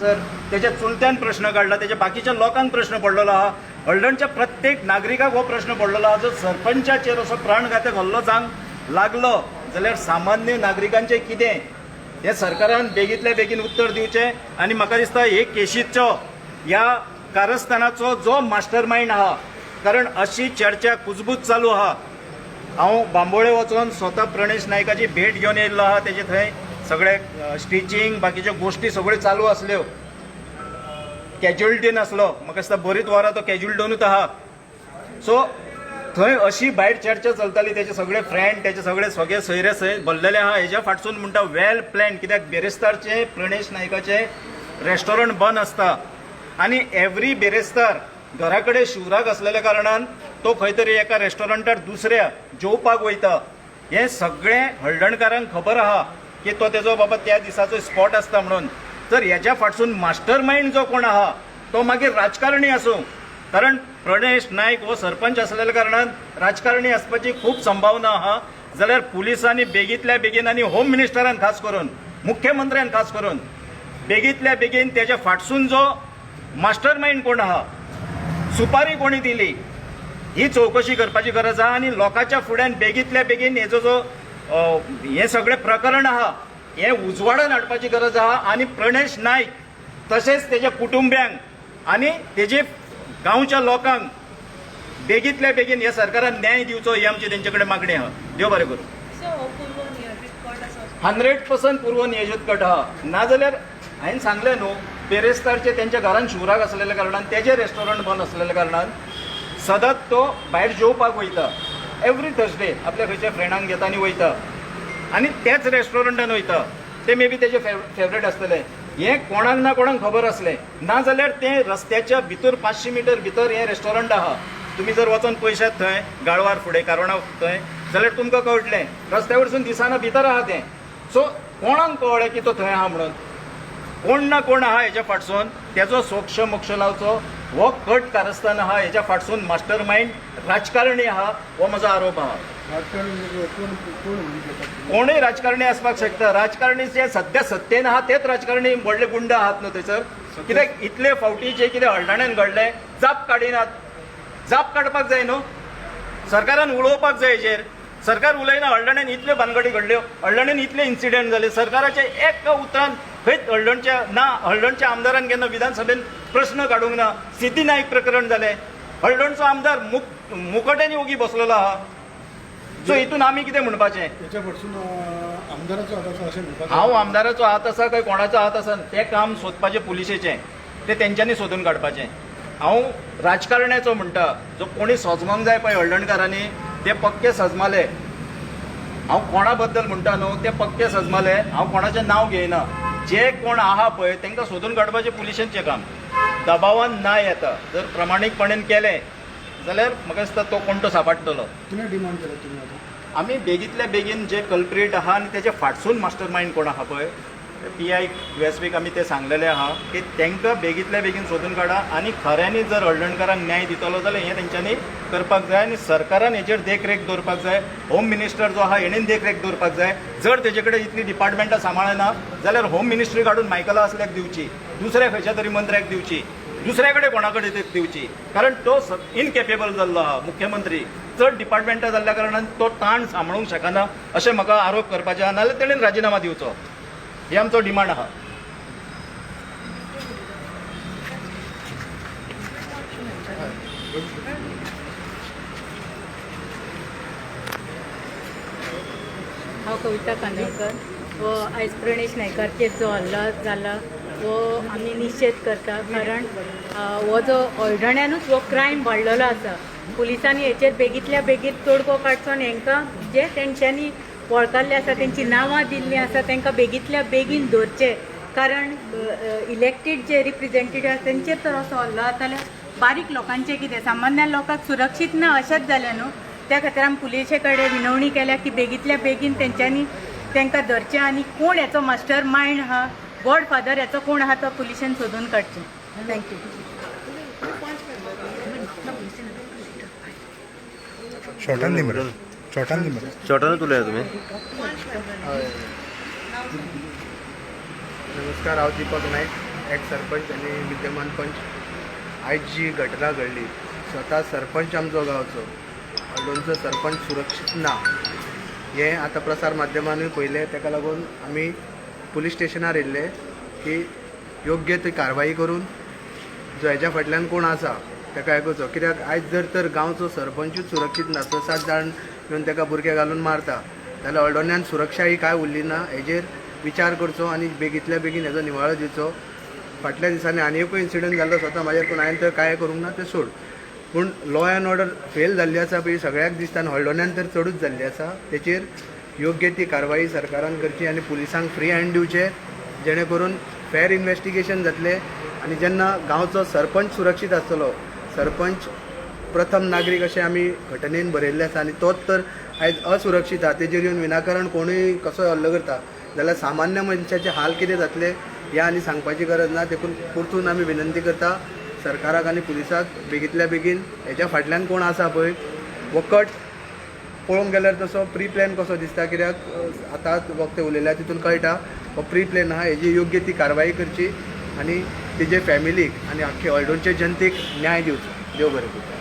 तर त्याच्या चुलत्यान प्रश्न काढला, त्याच्या बाकीच्या लोकांक प्रश्न पडलेलो आहा, हळडणच्या प्रत्येक नागरिकाक हो प्रश्न पडलेलो आहा. जर सरपंचाचेर असो प्राणघातक हल्लो जावंक लागलो जाल्यार सामान्य नागरिकांचें कितें हे सरकारान बेगींतल्या बेगीन उत्तर दिवचें. आनी म्हाका दिसता हे केशीचो ह्या कारस्थानाचो जो मास्टर मायंड आहा, कारण अशी चर्चा कुजबूज चालू आहा. हांव बांबोळे वचून स्वता प्रणेश नायकाची भेट घेवन येयल्लो आहा. तेजे थंय सगळे स्टिचींग बाकीच्यो गोश्टी सगळ्यो चालू आसल्यो. कॅज्युअलिटी नासलो, म्हाका दिसता बरीच वरां तो कॅज्युअलिटीनूच आहा. सो थंय अशी भायर चर्चा चलताली. तेजे सगळे फ्रेंड, तेजे सगळे सयरे सय भरलेले आहा. हेज्या फाटसून म्हणटा वेल प्लॅन, कित्याक बेरेस्तारचे प्रणेश नायकाचे रेस्टॉरंट बंद आसता आनी एवरी बेरेस्तार घरा कडेन शिवराक आसलेल्या कारणान तो खंय तरी एका रेस्टॉरंटार दुसऱ्या जेवपाक वयता. हें सगळें हळडणकारांक खबर आहा की तो तेजो बाबा त्या दिसाचो स्पॉट आसता म्हणून. तर हेच्या फाटसून मास्टर मायंड जो कोण आहा तो मागीर राजकारणी आसूं, कारण प्रणेश नायक हो सरपंच आसलेल्या कारणान राजकारणी आसपाची खूब संभावना आहा. जाल्यार पुलिसांनी बेगींतल्या बेगीन आनी होम मिनिस्टरान खास करून, मुख्यमंत्र्यान खास करून बेगींतल्या बेगीन तेच्या फाटसून जो मास्टर मायंड कोण आहा, सुपारी कोणी दिली, ही चौकशी करपाची गरज आहा. आनी लोकांच्या फुड्यान बेगींतल्या बेगीन हेजो जो हे सगळें प्रकरण आहा हें उजवाडान हाडपाची गरज आहा. आनी प्रणेश नायक तशेंच तेज्या कुटुंबियांक आनी तेजे गांवच्या लोकांक बेगींतल्या बेगीन ह्या सरकारान न्याय दिवचो ही आमची तेंचे कडेन मागणी आहा. देव बरें करूं. 100% पूर्व नियोजित कट आहा. नाजाल्यार हांवें सांगलें न्हू, बेरेस्तारचे तेंच्या घरान शिवराक आसलेल्या कारणान, तेजे रेस्टॉरंट बंद आसलेल्या कारणान सदांच तो भायर जेवपाक वयता. एवरी थर्सडे आपल्या खंयच्या फ्रेंडांक घेता आनी वयता आनी तेच रेस्टॉरंटान वयता. ते मे बी तेजे फेवरेट आसतले. हें कोणाक ना कोणाक खबर आसलें. नाजाल्यार तें रस्त्याच्या भितर 500 मिटर भितर हें रेस्टॉरंट आहा. तुमी जर वचोन पळयशात थंय गाळवार फुडें कारवणा थंय जाल्यार तुमकां कळटलें रस्त्या वयरसून दिसाना भितर आहा तें. सो कोणाक कळ्ळें की तो थंय आहा म्हणून. कोण ना कोण आहा हेच्या फाटसून, तेजो सोक्ष मोक्ष लावचो हो कट कारस्थान आहा. हेच्या फाटसून मास्टर मायंड राजकारणी आहा हो म्हजो आरोप आहा. कोणूय राजकारणी आसपाक शकता. राजकारणी जे सध्या सत्तेन आहा तेच राजकारणी व्हडले गुंड आहात न्हू थंयसर. कित्याक इतले फावटी जे कितें हळडण्यान घडलें जाप काडिनात. जाप काडपाक जाय न्हू, सरकारान उलोवपाक जाय हेजेर. सरकार उलयना. हळडण्यान इतल्यो भानगडी घडल्यो, हळडण्यान इतले इन्सिडेंट जाले. सरकाराचे एका उतरान खंयच हळडणच्या आमदारान केन्ना विधानसभेन प्रश्न काडूंक ना. सिद्धी नाईक प्रकरण जालें, हळडणचो आमदार मुकट्यानी ओगी बसलेलो आहा. सो हितून आमी कितें म्हणपाचें? हांव आमदाराचो हात आसा काय कोणाचो हात आसा तें काम सोदपाचें पुलिशेचें, तें तेंच्यांनी सोदून काडपाचें. हांव राजकारण्याचो म्हणटा, जो कोणी सजमोंक जाय पळय हळडणकारांनी ते पक्के सजमाले. हांव कोणा बद्दल म्हणटा न्हू ते पक्के सजमाले. हांव कोणाचें नांव घेयना. जे कोण आहा पळय तांकां सोदून काडपाचें पुलिशेचें काम. दबावान ना येता. जर प्रमाणीकपणान केलें जाल्यार म्हाका दिसता तो कोण तो सांबाळटलो. आमी बेगींतल्या बेगीन जे कल्प्रेट आहा आनी तेजे फाटसून मास्टर मायंड कोण आहा पळय PI USPक आमी ते सांगलेले आहा की तांकां बेगींतल्या बेगीन सोदून काडा. आनी खऱ्यांनी जर हळडणकारांक न्याय दितलो जाल्यार हें तेंच्यांनी करपाक जाय. आनी सरकारान हेचेर देखरेख दवरपाक जाय. होम मिनिस्टर जो आहा हेणेन देखरेख दवरपाक जाय. जर तेजे कडेन इतली डिपार्टमेंटां सांबाळना जाल्यार होम मिनिस्ट्री काडून मायकला आसल्याक दिवची, दुसऱ्या खंयच्या तरी मंत्र्याक दिवची, दुसऱ्या कडेन कोणा कडेन दिवची. कारण तो इनकेपेबल जाल्लो आहा मुख्यमंत्री. चड डिपार्टमेंटां जाल्ल्या कारणान तो ताण सांबाळूंक शकना अशें म्हाका आरोप करपाचें आहा. नाजाल्यार तेणेन राजिनामा दिवचो. हे आमचो डिमांड आहा. हांव कविता कांदोळकर. वो आयज प्रणेश नायकाचेर जो हल्लो जाला वो आमी निशेध करता. कारण हो जो हळडण्यानूच हो क्रायम वाडलेलो आसा. पुलिसांनी हेचेर बेगींतल्या बेगीन तोडगो काडचो आनी हांकां जे तेंच्यांनी वळखल्ले आसा, तेंची नांवां दिल्लीं आसा, तांकां बेगींतल्या बेगीन धरचें. कारण इलेक्टेड जे रिप्रेझेंटेटिव्ह आसा तेंचेर तर असो हल्लो जाता जाल्यार बारीक लोकांचें कितें, सामान्य लोकांक सुरक्षीत ना अशेंच जालें न्हू. त्या खातीर आमी पुलिशे कडेन विनवणी केल्या की बेगींतल्या बेगीन तेंच्यांनी तांकां धरचें आनी कोण हेचो मास्टर मायंड आहा, गॉडफादर हेचो कोण आहा तो पुलिशेन सोदून काडचें. थँक्यू. शॉर्टान उलया तुम्ही. नमस्कार, हांव दीपक नायक. एक्स सरपंच आणि विद्यमान पंच आयज जी घटना घडली स्वता सरपंच आमचो गांवचो हळडोणचो सरपंच सुरक्षीत ना हे आता प्रसार माध्यमांनी पयले ताका लागून आमी पुलीस स्टेशनार येयल्ले की योग्य ती कारवाई करून जो हेच्या फाटल्यान कोण आसा ताका आयकुचो कित्याक आयज जर तर गांवचो सरपंचूच सुरक्षीत ना 6-7 जाण येवन ताका बुरके घालून मारता जाल्यार हळडोण्यान सुरक्षा ही काय उरली ना हेजेर विचार करचो आनी बेगींतल्या बेगीन हेजो निवाळो दिवचो. फाटल्या दिसांनी आनी एकूय इन्सिडंट जाल्लो स्वता म्हाजेर पूण हांवें तर काय करूंक ना तें सोड पूण लॉ अँड ऑर्डर फेल जाल्ली आसा पळय सगळ्याक दिसता आनी हळडोण्यान तर चडूच जाल्ली आसा तेचेर योग्य ती कारवाई सरकारान करची आनी पुलिसांक फ्री हँड दिवचे जेणे करून फेर इन्व्हेस्टिगेशन जातलें आनी जेन्ना गांवचो सरपंच सुरक्षीत आसतलो सरपंच प्रथम नागरीक अशें आमी घटनेन बरयल्लें आसा आनी तोच तर आयज असुरक्षीत आहा तेजेर येवन विनाकारण कोणूय कसोय हल्लो करता जाल्यार सामान्य मनशाचे हाल कितें जातले हें आनी सांगपाची गरज ना देखून परतून आमी विनंती करता सरकाराक आनी पुलिसाक बेगींतल्या बेगीन हेच्या फाटल्यान कोण आसा पळय वखद पळोवंक गेल्यार तसो प्री प्लॅन कसो दिसता कित्याक आतां वखद उलयल्या तितून कळटा हो प्री प्लॅन आहा हेजी योग्य ती कारवाई करची आनी तेजे फॅमिलीक आनी आख्खे हळडोणचे जनतेक न्याय दिवचो. देव बरें करूं.